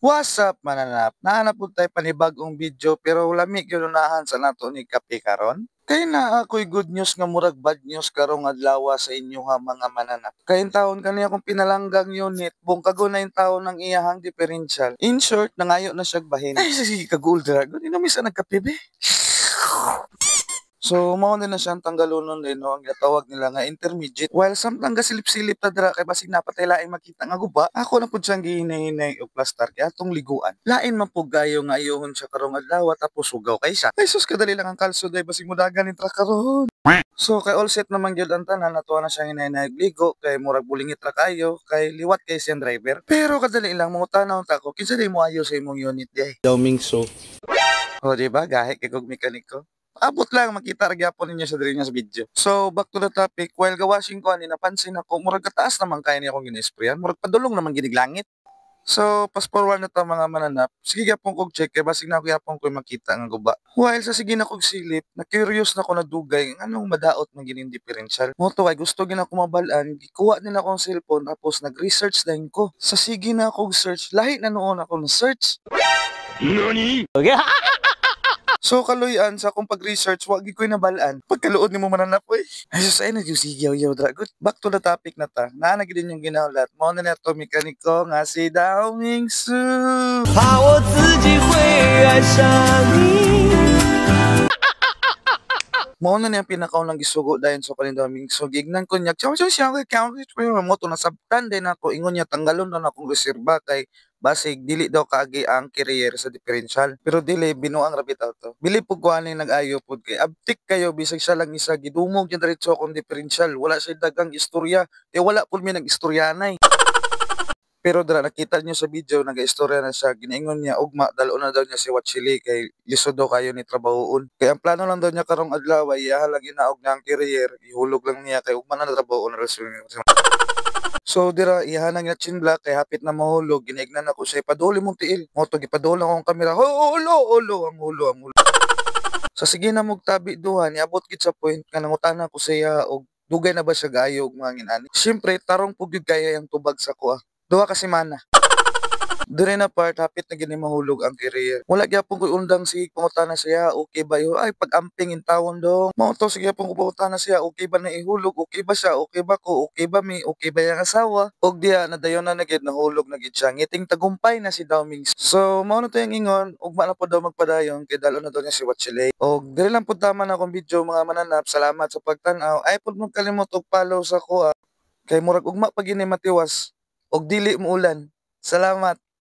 What's up mananap? Nahanap po tayo panibagong video pero lami gyud unahan sa nato ni kape karon. Kay na ako'y good news nga murag bad news karong adlaw sa inyo ha mga mananap. Kay in taon kaniya akong pinalanggang unit, bungkago na yung taon ng iyahang differential. In short, nangayo na siya bahin. Ay, sige, kagul dragon. Inumisa nagkape be. So, mao din na siyang tanggalunon din, no? Ang gatawag nila nga intermediate. While samtang gasilip-silip ta dira kay basig napatay laing makita nga guba, ako na pud siyang gihinay-hinay og plastar kay atong liguan. Lain man pud gayo nga ayohon siya karong adlaw tapos sugaw kay siya. Ay sus kadali lang ang kalso day basig mudagan ni tra karon. So kay all set naman gyud ang tanan natuwa na siyang hinay ligo kay murag bulingit ra kayo kay liwat kay siyang driver. Pero kadali lang mo tanaw ta ko kinsa day mo ayo sa imong unit day. Yao Mingso. O di ba gahi kay kog mekaniko. Abot lang makita ra gyapon ninyo sa diri niya sa video. So back to the topic, while gawashing ko ani napansin ako murag kataas naman kaya ni akong ginisprayan, murag padulong naman ginig langit. So fast forward na ta mga mananap. Sige gyapon kog check kay basig na ako gyapon ko makita nga guba. While sa sige na kog silip, na curious na ko na dugay anong madaot ng gining differential. Mo to kay gusto gina ko mabalaan, gikuha din akong cellphone tapos nag-research din ko. Sa sige na kog search, lahi na noon ako na search. Nani? So kaluyan sa akong pag-research, wag gyud ko'y nabalaan. Pagkaluod nimo mananap oy. Ay sus ay nagyusigyaw-yaw dragon. Back to the topic na ta. Naa na gid yung ginaulat. Mao na neto mekaniko nga si Dao Mingsu. 怕我自己会爱上你。 Mao na niya pinakaunang gisugo dayon sa kanin Dao Mingsu. Gignan ko niya, "Chow chow siya kay count mo to nasabtan din ako ingon niya tanggalon na akong reserba kay basig dili daw kaagi ang career sa differential." Pero dili binuang ra bitaw to. Bili pud ko ani nag-ayo pud kay abtik kayo bisag siya lang isa gidumog niya diretso akong differential. Wala siya dagang istorya. Wala pud mi nag-istoryanay. Pero dira nakita niyo sa video nagaistorya na siya ginaingon niya ugma dalo na daw niya si Watchili kay lisod daw kayo ni trabahoon. Kaya ang plano lang daw niya karong adlaw ay ihalag ginaog na ang career, ihulog lang niya kay ugma na trabahoon ra siya. So dira ihanang na chin black kay hapit na mahulog ginaignan ako siya ipaduli mong tiil. Mo to gipadula akong kamera. Ulo. Sa sige na mog tabi duha niabot gid sa point nga nangutana ko siya og dugay na ba siya gayo og mga nginani. Siyempre tarong pug gyud kaya yang tubag sa kuha. Duha ka semana. Dire na part hapit na gini mahulog ang career. Wala gyapon ko undang si pangutana siya, okay ba yo? Ay pag-amping in tawon dong. Mao to sige pong pangutana siya, okay ba na ihulog? Okay ba siya? Okay ba ko? Okay ba mi? Okay ba yang asawa? Og diha na dayon na nagid nahulog na gid siya. Ngiting tagumpay na si Dao Mingsu. So mao na to yung ingon, ugma na po daw magpadayon kay dalo na daw niya si Watchile. Og dire lang pud tama na akong video mga mananap. Salamat sa pagtan-aw. Ay pud mo kalimot og follow sa kuha. Kay murag ugma pa gini matiwas og dili mo ulan. Salamat.